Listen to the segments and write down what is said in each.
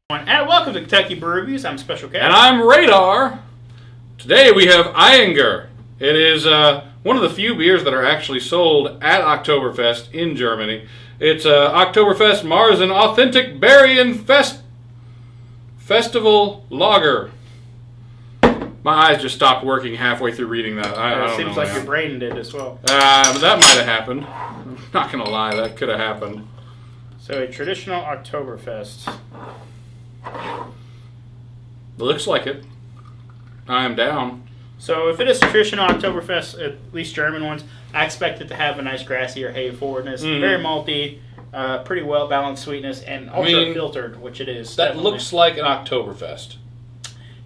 And welcome to Kentucky Brew Reviews. I'm Special K. And I'm Radar. Today we have Ayinger. It is one of the few beers that are actually sold at Oktoberfest in Germany. It's Oktoberfest Marzen Authentic Berry and Festival Lager. My eyes just stopped working halfway through reading that. It seems like your brain did as well. That might have happened. I'm not going to lie, that could have happened. So a traditional Oktoberfest. Looks like it. I am down. So if it is traditional Oktoberfest, at least German ones, I expect it to have a nice grassy or hay forwardness. Very malty, pretty well balanced sweetness, and ultra filtered, which it is. That definitely looks like an Oktoberfest.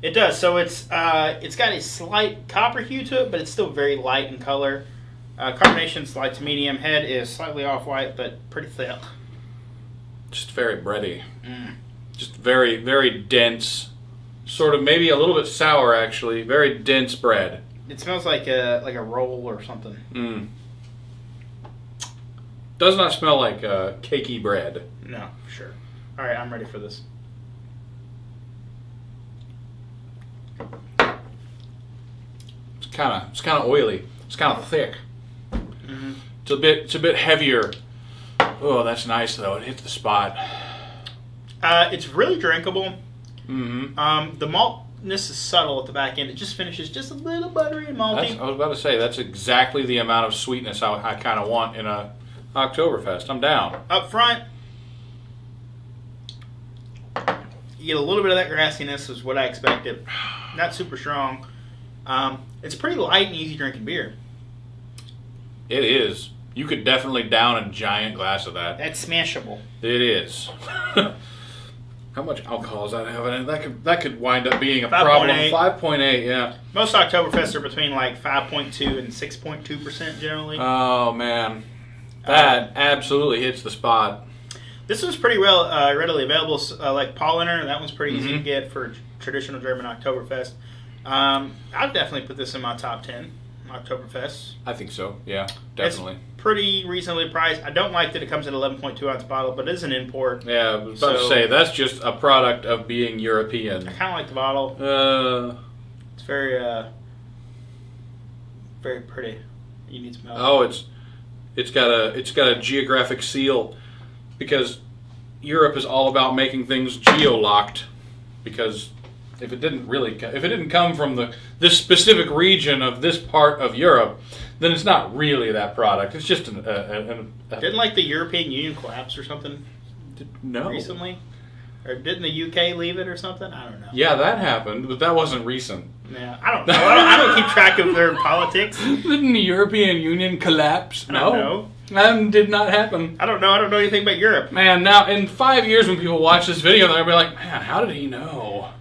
It does. So it's got a slight copper hue to it, but it's still very light in color. Carbonation's light to medium. Head is slightly off-white, but pretty thick. Just very bready. Just very, very dense. Sort of maybe a little bit sour, actually. Very dense bread. It smells like a roll or something. Does not smell like cakey bread. No, for sure. All right, I'm ready for this. It's kind of oily. It's kind of thick. It's a bit heavier. Oh, that's nice though. It hits the spot. It's really drinkable. The maltness is subtle at the back end. It just finishes just a little buttery and malty. I was about to say, that's exactly the amount of sweetness I kind of want in a Oktoberfest. I'm down. Up front, you get a little bit of that grassiness is what I expected. Not super strong. It's pretty light and easy drinking beer. It is. You could definitely down a giant glass of that. That's smashable. It is. How much alcohol is that having in it? That could wind up being a problem. 5.8, yeah. Most Oktoberfests are between like 5.2 and 6.2% generally. Oh, man. That absolutely hits the spot. This was pretty well readily available, like Paulaner. That one's pretty easy to get for traditional German Oktoberfest. I'd definitely put this in my top 10 Oktoberfest. I think so, yeah, definitely. It's pretty reasonably priced. I don't like that it comes in an 11.2 ounce bottle, but it is an import. Yeah, I was about to say, that's just a product of being European. I kind of like the bottle. It's very, very pretty. You need to smell it. Oh, it's got a geographic seal because Europe is all about making things geo-locked. Because if it didn't come from this specific region of this part of Europe, then it's not really that product. It's just didn't like the European Union collapse or something? No. Recently? Or didn't the UK leave it or something? I don't know. Yeah, that happened, but that wasn't recent. Yeah, I don't know. I don't keep track of their politics. Didn't the European Union collapse? I don't know. That did not happen. I don't know. I don't know anything about Europe. Man, now in 5 years when people watch this video, they're going to be like, man, how did he know?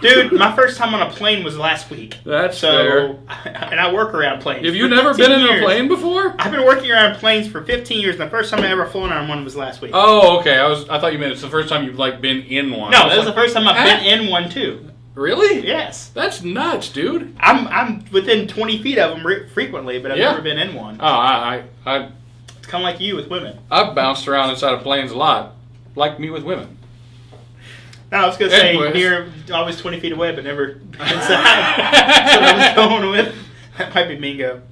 Dude, my first time on a plane was last week. That's fair. And I work around planes. Have you never been in a plane before? I've been working around planes for 15 years, and the first time I ever flown on one was last week. Oh, okay. I thought you meant it's the first time you've been in one. No, this is the first time I've been in one too. Really? Yes. That's nuts, dude. I'm within 20 feet of them frequently, but I've never been in one. Oh, It's kind of like you with women. I've bounced around inside of planes a lot, like me with women. No, I was going to say near, always 20 feet away, but never inside. That's what I was going with. That might be Mingo.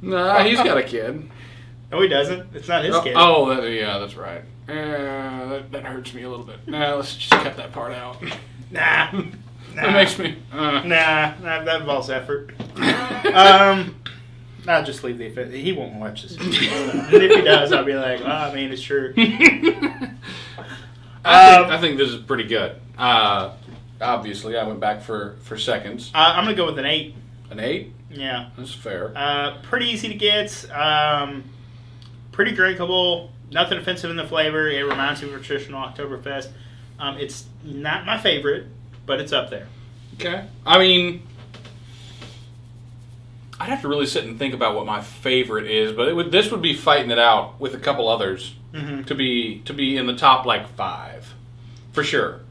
Nah, he's got a kid. No, he doesn't. It's not his kid. Oh, yeah, that's right. That hurts me a little bit. Nah, let's just cut that part out. Nah. That makes me... Nah, that involves effort. I'll just leave the effect. He won't watch this video. And if he does, I'll be like, I mean, it's true. I think this is pretty good. Obviously, I went back for seconds. I'm going to go with an 8. An 8? Yeah. That's fair. Pretty easy to get. Pretty drinkable. Nothing offensive in the flavor. It reminds me of a traditional Oktoberfest. It's not my favorite, but it's up there. Okay. I mean, I'd have to really sit and think about what my favorite is, but this would be fighting it out with a couple others to be in the top 5 for sure.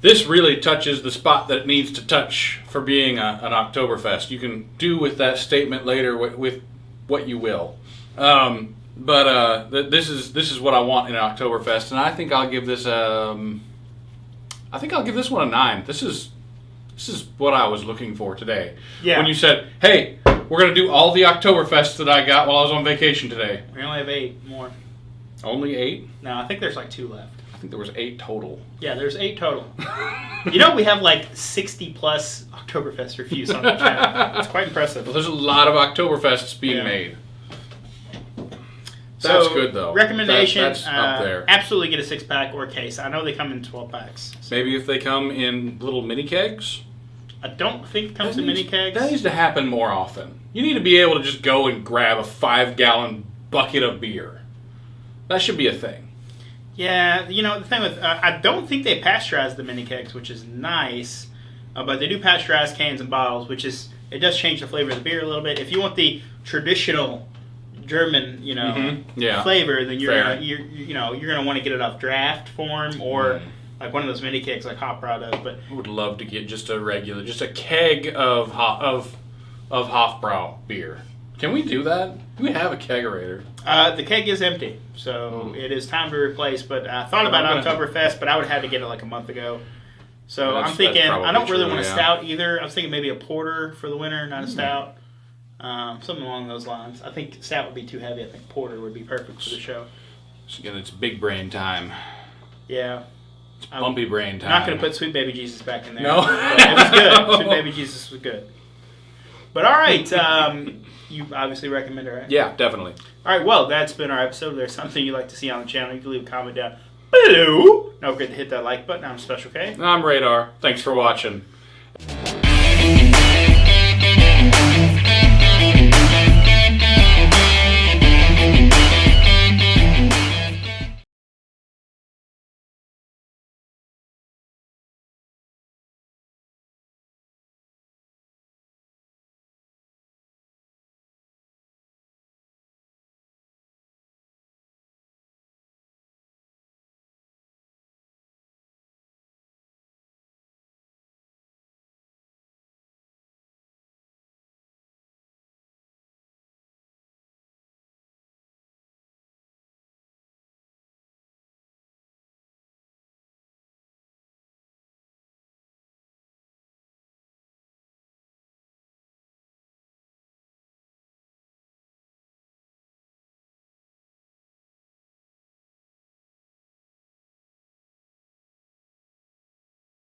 This really touches the spot that it needs to touch for being an Oktoberfest. You can do with that statement later with what you will. But this is what I want in an Oktoberfest, and I think I'll give this I think I'll give this one a 9. This is what I was looking for today. Yeah. When you said, hey, we're going to do all the Oktoberfest that I got while I was on vacation today. We only have 8 more. Only 8? No, I think there's like 2 left. I think there was 8 total. Yeah, there's 8 total. We have like 60 plus Oktoberfest reviews on the channel. It's quite impressive. Well, there's a lot of Oktoberfests being made. So, that's good, though. Recommendation, that's up there. Absolutely get a 6-pack or case. I know they come in 12 packs. So. Maybe if they come in little mini kegs? I don't think it comes in mini kegs. That needs to happen more often. You need to be able to just go and grab a 5-gallon bucket of beer. That should be a thing. Yeah, the thing with... I don't think they pasteurize the mini kegs, which is nice. But they do pasteurize cans and bottles, which is... It does change the flavor of the beer a little bit. If you want the traditional German, flavor, then you're gonna want to get it off draft form or like one of those mini kegs like Hop Brow does. But I would love to get just a keg of Hofbrau beer. Can we do that? Do we have a kegerator? The keg is empty, so it is time to replace. But I thought about Oktoberfest, but I would have had to get it like a month ago. So I'm thinking I don't really want a stout either. I was thinking maybe a porter for the winter, not a stout. Something along those lines. I think stout would be too heavy. I think porter would be perfect for the show. So again, it's big brain time. Yeah. It's bumpy brain time. I'm not going to put Sweet Baby Jesus back in there. No. It was good. Sweet Baby Jesus was good. But all right. You obviously recommend it, right? Yeah, definitely. All right. Well, that's been our episode. If there's something you'd like to see on the channel, you can leave a comment down below. Don't forget to hit that like button. I'm Special K. I'm Radar. Thanks for watching.